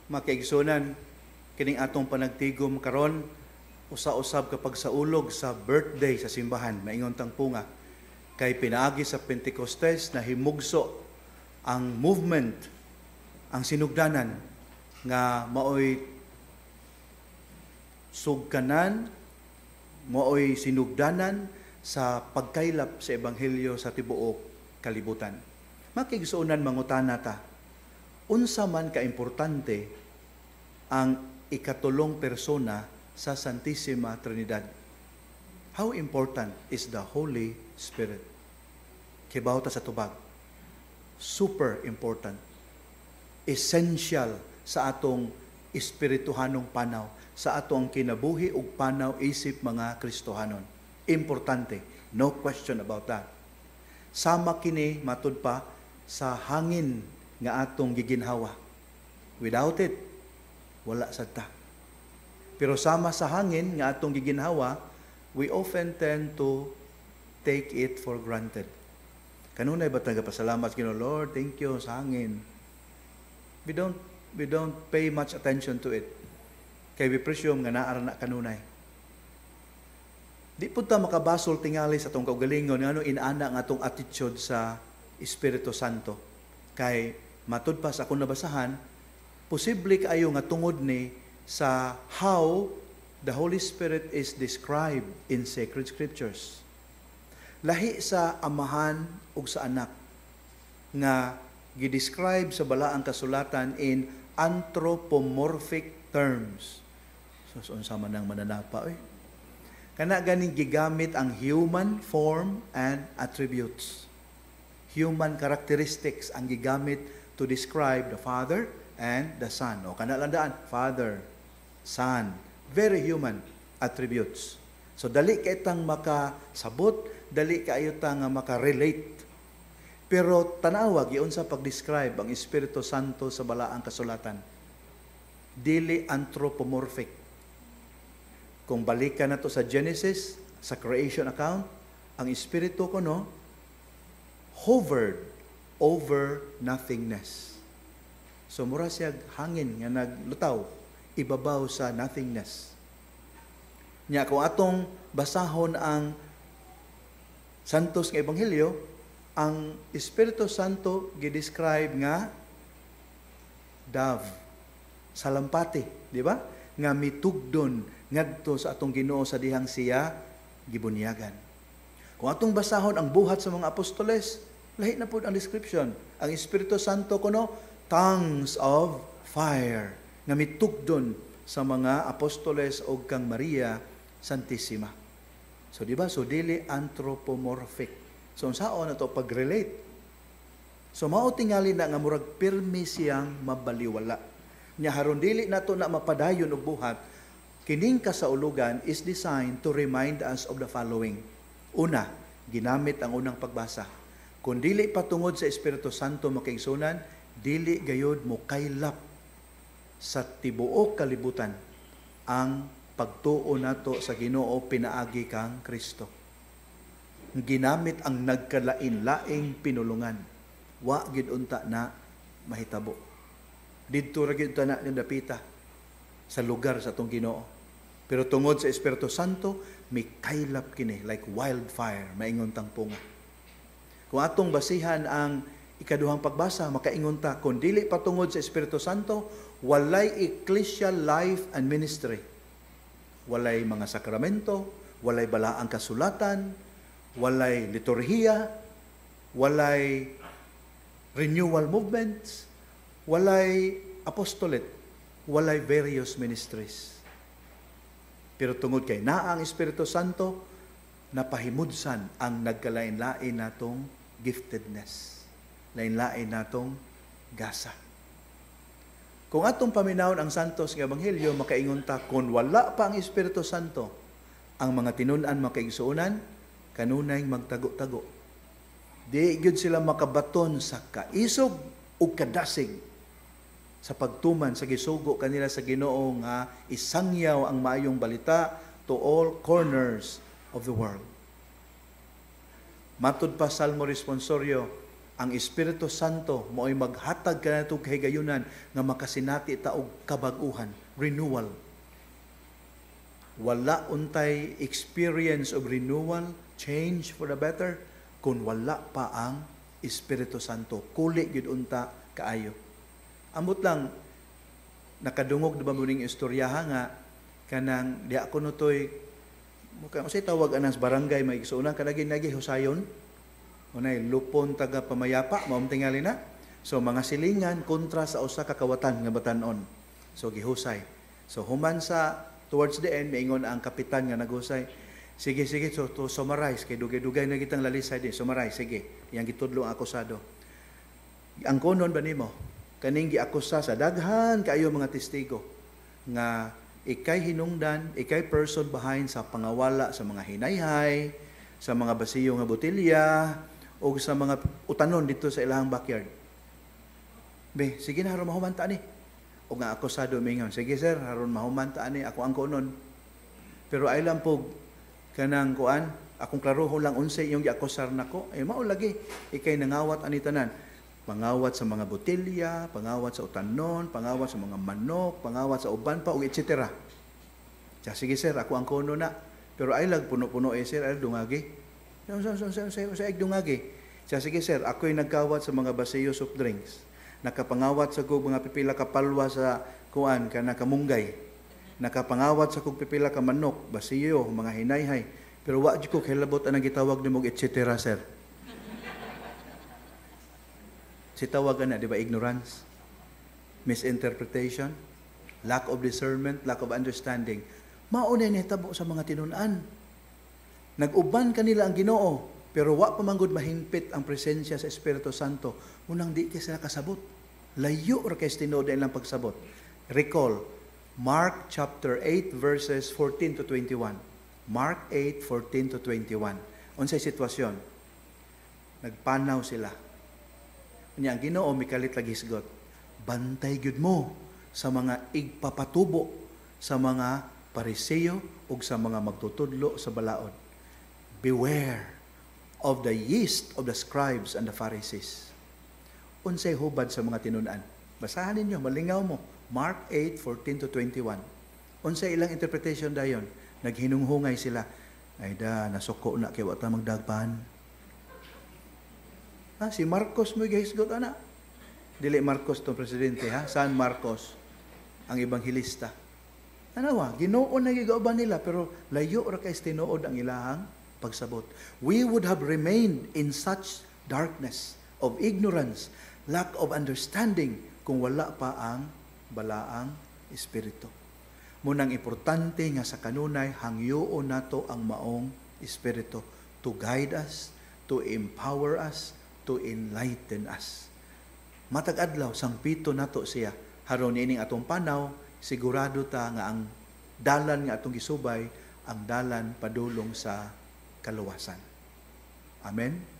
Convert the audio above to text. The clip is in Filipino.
Makaigsunan, kining atong panagtigom karon usa-usab kapag sa ulog sa birthday sa simbahan, maingon tang punga. Kay pinaagi sa Pentecostes na himugso ang movement, ang sinugdanan, nga maoy sugkanan, maoy sinugdanan sa pagkaylap sa Ebanghelyo sa tibuok kalibutan. Makigsuunan mangutana ta, unsa man ka-importante ang ikatulong persona sa Santissima Trinidad? How important is the Holy Spirit? Kibaw ta sa tubag. Super important. Essential sa atong espirituhanong panaw, sa atong kinabuhi ug panaw isip mga Kristohanon. Importante. No question about that. Sama kini matud pa sa hangin nga atong giginhawa. Without it, wala sad ta. Pero sama sa hangin nga atong giginhawa, we often tend to take it for granted. Kanunay ba tagapasalamat sa Ginoo, Lord, thank you sa hangin. We don't pay much attention to it. Kay we presume nga naara na kanunay. Di po ta makabasol tingali sa atong kaugalingon nga ano inaana nga atong attitude sa Espiritu Santo. Kay matud pa sa akong nabasahan, posible kaayo nga tungod ni sa how the Holy Spirit is described in sacred scriptures. Lahi sa amahan ug sa anak nga gidescribe sa balaang kasulatan in anthropomorphic terms. So unsa man ang mananapa oy? Kana ganing gigamit ang human form and attributes. Human characteristics ang gigamit to describe the Father and the Son. O kana lang daan, Father, Son, very human attributes. So dali kay tang makasabot, dali kayo tang makarelate. Pero tanawag iyon sa pag-describe ang Espiritu Santo sa balaang kasulatan. Dili anthropomorphic. Kung balikan nato sa Genesis, sa creation account, ang Espiritu ko hovered over nothingness. So mura siya hangin nga naglutaw ibabaw sa nothingness. Nya kung atong basahon ang Santos nga Ebanghelyo, ang Espiritu Santo gidescribe nga dove, salampati, di ba? Nga mitugdon ngadto sa atong Ginoo sa dihang siya gibunyagan. Kung atong basahon ang buhat sa mga apostoles, lahi na pud ang description. Ang Espiritu Santo kuno tongues of fire nga mitugdon sa mga apostoles o kang Maria Santissima. So di ba? So dili anthropomorphic. So unsaon na to pag-relate? So mao tingali na nga murag pirmi siyang mabaliwala. Nya haron dili nato na mapadayon og buhat, kining kasaulugan is designed to remind us of the following. Una, ginamit ang unang pagbasa. Kung dili patungod sa Espiritu Santo makaigsunan, dili gayud mo kaylap sa tibuok kalibutan ang pagtuo nato sa Ginoo pinaagi kang Kristo. Ginamit ang nagkalain-laing pinulungan. Wa gid unta na mahitabo. Didto ra gid na dapita sa lugar sa atong Ginoo. Pero tungod sa Espiritu Santo, may kaylap kini like wildfire, maingon tang punga. Kung atong basihan ang ikaduhang pagbasa, makaingon ta, kung dili patungod sa Espiritu Santo, walay ecclesial life and ministry. Walay mga sakramento, walay balaang kasulatan, walay liturhiya, walay renewal movements, walay apostolate, walay various ministries. Pero tungod kay naa ang Espiritu Santo, napahimudsan ang nagkalain-lain natong giftedness. Lain-lain natong gasa. Kung atong paminawon ang Santos nga Ebanghelyo, makaingon ta, kung wala pa ang Espiritu Santo, ang mga tinun-an makaigsuunan, kanunay magtago-tago. Di gyud sila makabaton sa kaisog o kadasig sa pagtuman sa gisugo kanila sa Ginoo nga isangyaw ang maayong balita to all corners of the world. Matud pa Salmo Responsorio, Ang Espiritu Santo mo'y maghatag ka nato kahigayunan nga makasinati ta og kabag-uhan, renewal. Wala untay experience of renewal, change for the better, kung wala pa ang Espiritu Santo. Kuli gid unta kaayo. Ambot lang, nakadungog diba mo ning istoryaha nga, kanang di ako nutoy, mukha usay tawag anang barangay, may igsuunan, kanagin lagi husayon, unay lupon taga pamayapa, maong tingali na. So mga silingan kontra sa usa ka kawatan nga batan-on. So gihusay. So human sa towards the end maingon ang kapitan nga naghusay. Sige so to summarize kay dugay-dugay na kitang lalisay din. Summarize sige. Yang gitudlo ang akusado. Ang konon ba nimo? Kaning giakusa sa daghan kaayo mga testigo nga ikay hinungdan, ikay person behind sa pangawala sa mga hinayhay, sa mga basiyo nga botelya, o sa mga utanon dito sa ilahang backyard. Be, sige na, haron mahumanta ni. O nga akusado mingon, sige sir, haron mahumanta ni, ako ang kunon. Pero ay lang po, kanang kuan, akong klaroho lang unsay yung giakusar nako, ay mao lagi, ikay nangawat ani tanan. Pangawat sa mga botelya, pangawat sa utanon, pangawat sa mga manok, pangawat sa uban pa, o etc. Sige sir, ako ang kuno na. Pero ay lang puno-puno sir, ay dungagi. Sa igdungagi. Sige sir, ako'y nagkawat sa mga basiyo soft drinks. Nakapangawat sa kog mga pipila ka palwa sa kuan ka nakamunggay. Nakapangawat sa kog pipila ka manok, basiyo, mga hinayhay. Pero wa jud ko hilabot anang gitawag nimo etc. sir. Si tawagan na, di ba, ignorance, misinterpretation, lack of discernment, lack of understanding. Maunay nahitabo sa mga tinunan. Nag-uban kanila ang Ginoo, pero wa pa manggod mahimpit ang presensya sa Espiritu Santo. Unang di kay sila kasabot. Layo ra kay tinuod ilang pagsabot. Recall, Mark chapter 8 verses 14 to 21. Mark 8, 14 to 21. Unsay sitwasyon? Nagpanaw sila. Unya ang Ginoo mikalit lagi sigot. Bantay gyud mo sa mga igpapatubo sa mga Pariseo ug sa mga magtutudlo sa balaod. Beware of the yeast of the scribes and the Pharisees. Unsay hubad sa mga tinunan? Basahan ninyo, malingaw mo. Mark 8, 14 to 21. Unsay ilang interpretation dayon? Naghinunghungay sila. Ay da, nasuko na kay wata magdagpan. Si Marcos mo gahisgot ana. Dili Marcos tong presidente ha, San Marcos ang ebanghilista. Ano wa, Ginoo na gigauban nila pero layo ra kay tinuod ang ilahang pagsabot. We would have remained in such darkness of ignorance, lack of understanding kung wala pa ang balaang espiritu. Munang importante nga sa kanunay hangyoon nato ang maong espiritu to guide us, to empower us, to enlighten us. Matag adlaw sangpito nato siya haron ining atong panaw sigurado ta nga ang dalan nga atong gisubay ang dalan padulong sa kaluwasan. Amen.